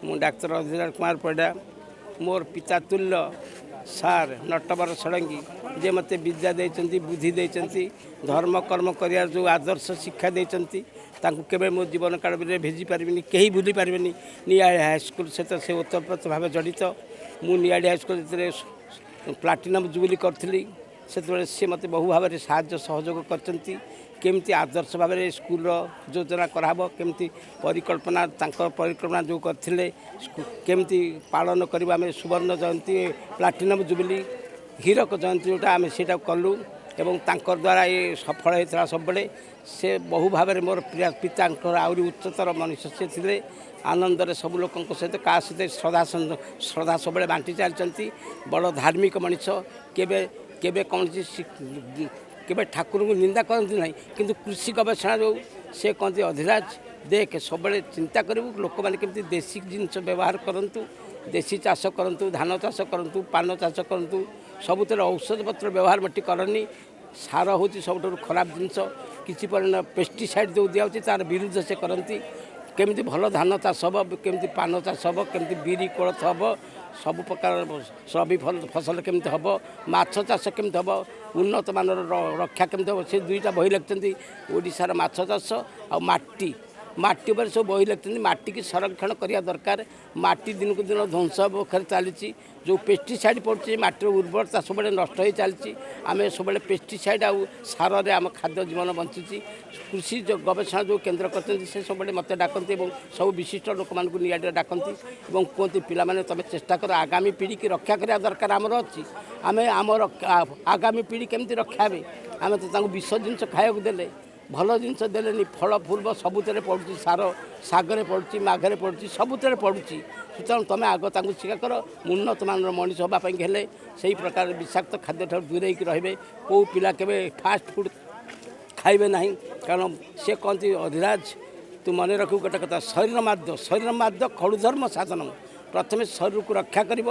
मु डाक्तर अधिराज कुमार पड़ा मोर पिता तुल्य सार नटवर षडंगी जे मते विद्या देइचंती बुद्धि देइचंती धर्म कर्म करिया जो आदर्श शिक्षा देइचंती तांको केबे मो जीवन काल में भेजी पारिबिनी केही भूली पारिबिनी नियाड़ी हाईस्कूल से तो से ओतप्रोत भाव जड़ित मु नियाड़ी हाईस्कूल प्लाटिनम जुबली करी से सी मत बहु भाव में साहाय्य सहयोग करचंती केमती आदर्श भाव में स्कूल योजना कराब केमती परिकल्पना परिकल्पना जो करते केमती पालन करवा आम सुवर्ण जयंती प्लाटिनम जुबली हीरक जयंती जोटा आम से कलु एवं तांकर द्वारा ये सफल होता सब से बहु भाव में मोर पिता आहरी उच्चतर मनुष्य से थे आनंद सब लोक सहित क्या सहित श्रद्धा सब बांटी चलती बड़ धार्मिक मनीष केबे केबे कौन केबे ठाकुर को निंदा करती ना किंतु कृषि गवेषणा जो से कहते अधिराज देख सब चिंता करूँ लोक मैंने केमती देशी जिनस व्यवहार करूँ देशी चाष करूँ धान चाष करूँ पान चाष करूँ सबुतर औषध पत्र व्यवहार मटी करनी सार हूँ सब खराब जिनस किसी परिमाण पेस्टिसाइड जो दिखाई तार विरुद्ध से करती केमती भल धान चाष हम केमती पान चाष हम केमती बिरी कोलथ हम सब प्रकार रबी फसल केमती हम माछ चाष केमती हम उन्नत मानर रक्षा केमती हम से दुईटा बही लिखते ओडिशार माछ चाष आ माटी माटी पर सब बही लिखते माटी की संरक्षण करने दरकार माटी दिन को दिन ध्वंस मुखर चली जो पेस्टिसाइड पड़े माटी उर्वरता सब नष्ट हो चलती आम सब पेस्टिसाइड आ सार आम खाद्य जीवन बंची कृषि जो गवेषणा जो केन्द्र करते से सब मत डाकती सब विशिष्ट लोक मान निआड़ी डाकती कहते पिला तुम चेष्टा कर आगामी पीढ़ी की रक्षा करने दरकार आमर अच्छी आम आम आगामी पीढ़ी केमती रक्षा हे आम तो विष जिनस खाया देले भल जिनस देले फल फूल सबुत पड़ुची सार सागर पड़ुची माघे पड़ुची सबुत पड़ुची सुतराং तुम आग शिक्षा कर उन्नत मानर मनीष हाँपाई हेले से प्रकार विषाक्त खाद्य ठार दूरे रे कौ पिला के फास्ट फूड खाइबे ना कारण से कहती अधिराज तू मन रखू गोटे कथा शरीर माद्य खड़ुधर्म साधन प्रथम शरीर को रक्षा कर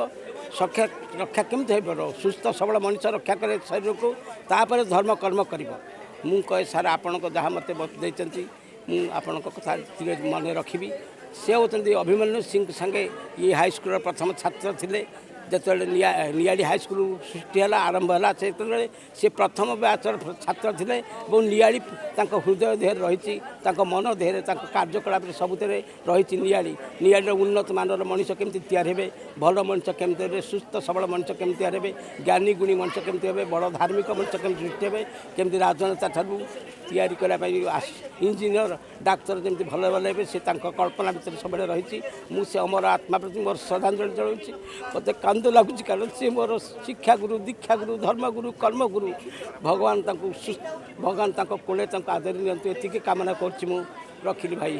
रक्षा केमती हो पार सुस्थ सबल मनीष रक्षा करे शरीर को तापर धर्म कर्म कर मु कहे सार आपण जहाँ मत देती आपण कथा मन रखी से होती अभिमन्यु सिंह संगे ये हाईस्कूल प्रथम छात्र थे जो निआड़ी हाईस्कूल सृष्टि है आरंभ है से प्रथम बैचर छात्र थे निआड़ी हृदय देहर रही मन देहर कार्यकलाप सबुत रही निआड़ी उन्नत मानर मनीष केमती तैयार हे भल मनीष केमती सुस्थ सबल मनीष केमती तैयार हे ज्ञानी गुणी मनीष केमती हे बड़ धार्मिक मनीष केमती सृष्टि हे केमती राजनेता ठारू तैयारी करने इंजीनियर डाक्तर जमी भल भल हे से कल्पना भितर सब रही मुझे अमर आत्मा प्रति मोर श्रद्धांजलि जनाऊँगी मत कांद लगुच कारण सी मोर शिक्षा गुरु दीक्षा गुरु धर्मगुरु कर्मगुरु भगवान भगवान कोले आदरी नियंतु एति कामना कर रखिली भाई।